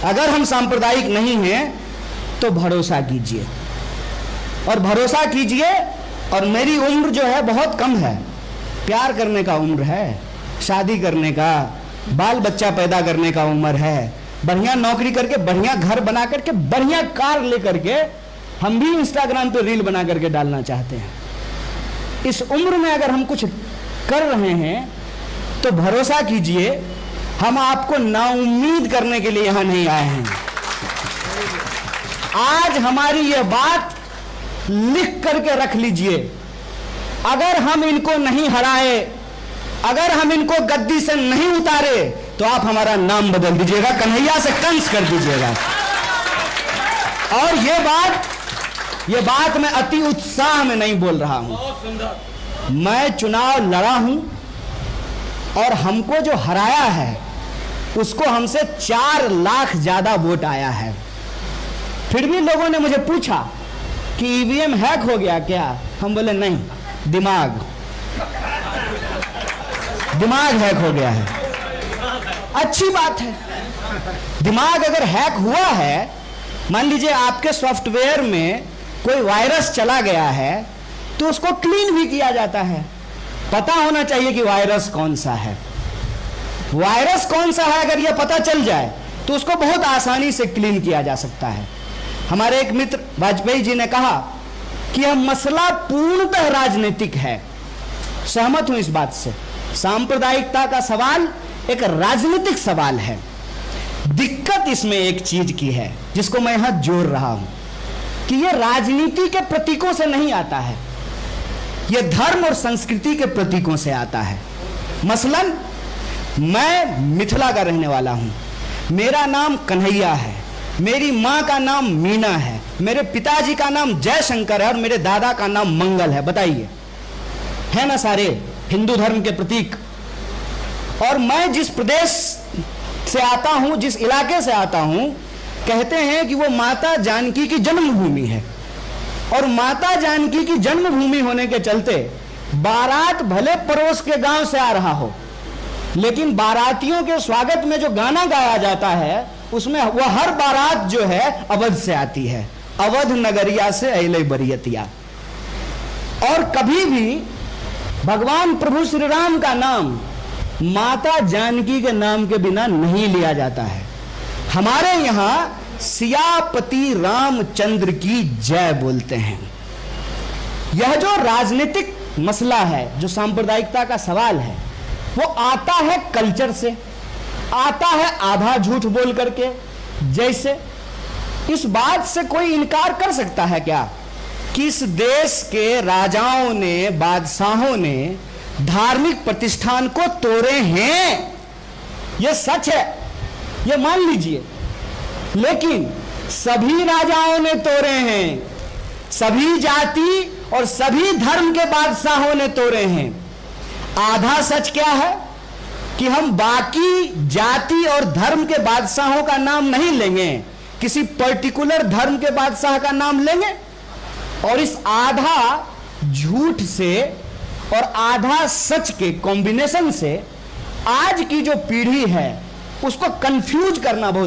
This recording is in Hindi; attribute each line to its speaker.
Speaker 1: अगर हम सांप्रदायिक नहीं हैं तो भरोसा कीजिए, और भरोसा कीजिए। और मेरी उम्र जो है बहुत कम है, प्यार करने का उम्र है, शादी करने का, बाल बच्चा पैदा करने का उम्र है, बढ़िया नौकरी करके, बढ़िया घर बना करके, बढ़िया कार लेकर के हम भी इंस्टाग्राम पे रील बना करके डालना चाहते हैं। इस उम्र में अगर हम कुछ कर रहे हैं तो भरोसा कीजिए, हम आपको नाउम्मीद करने के लिए यहां नहीं आए हैं। आज हमारी यह बात लिख करके रख लीजिए, अगर हम इनको नहीं हराए, अगर हम इनको गद्दी से नहीं उतारे तो आप हमारा नाम बदल दीजिएगा, कन्हैया से कंस कर दीजिएगा। और ये बात मैं अति उत्साह में नहीं बोल रहा हूं। मैं चुनाव लड़ा हूं और हमको जो हराया है उसको हमसे 4 लाख ज्यादा वोट आया है। फिर भी लोगों ने मुझे पूछा कि ईवीएम हैक हो गया क्या? हम बोले नहीं, दिमाग हैक हो गया है। अच्छी बात है, दिमाग अगर हैक हुआ है, मान लीजिए आपके सॉफ्टवेयर में कोई वायरस चला गया है तो उसको क्लीन भी किया जाता है। पता होना चाहिए कि वायरस कौन सा है। वायरस कौन सा है अगर यह पता चल जाए तो उसको बहुत आसानी से क्लीन किया जा सकता है। हमारे एक मित्र वाजपेयी जी ने कहा कि यह मसला पूर्णतः राजनीतिक है। सहमत हूं इस बात से। सांप्रदायिकता का सवाल एक राजनीतिक सवाल है। दिक्कत इसमें एक चीज की है जिसको मैं यहां जोड़ रहा हूं कि यह राजनीति के प्रतीकों से नहीं आता है, यह धर्म और संस्कृति के प्रतीकों से आता है। मसलन मैं मिथिला का रहने वाला हूं, मेरा नाम कन्हैया है, मेरी मां का नाम मीना है, मेरे पिताजी का नाम जयशंकर है और मेरे दादा का नाम मंगल है। बताइए, है ना सारे हिंदू धर्म के प्रतीक। और मैं जिस प्रदेश से आता हूं, जिस इलाके से आता हूं, कहते हैं कि वो माता जानकी की जन्मभूमि है। और माता जानकी की जन्मभूमि होने के चलते बारात भले पड़ोस के गांव से आ रहा हो, लेकिन बारातियों के स्वागत में जो गाना गाया जाता है उसमें वह हर बारात जो है अवध से आती है, अवध नगरिया से अइले बरियतिया। और कभी भी भगवान प्रभु श्री राम का नाम माता जानकी के नाम के बिना नहीं लिया जाता है। हमारे यहां सियापति रामचंद्र की जय बोलते हैं। यह जो राजनीतिक मसला है, जो सांप्रदायिकता का सवाल है, वो आता है कल्चर से, आता है आधा झूठ बोल करके। जैसे इस बात से कोई इनकार कर सकता है क्या कि इस देश के राजाओं ने, बादशाहों ने धार्मिक प्रतिष्ठान को तोड़े हैं? यह सच है, यह मान लीजिए। लेकिन सभी राजाओं ने तोड़े हैं, सभी जाति और सभी धर्म के बादशाहों ने तोड़े हैं। आधा सच क्या है कि हम बाकी जाति और धर्म के बादशाहों का नाम नहीं लेंगे, किसी पर्टिकुलर धर्म के बादशाह का नाम लेंगे। और इस आधा झूठ से और आधा सच के कॉम्बिनेशन से आज की जो पीढ़ी है उसको कंफ्यूज करना बहुत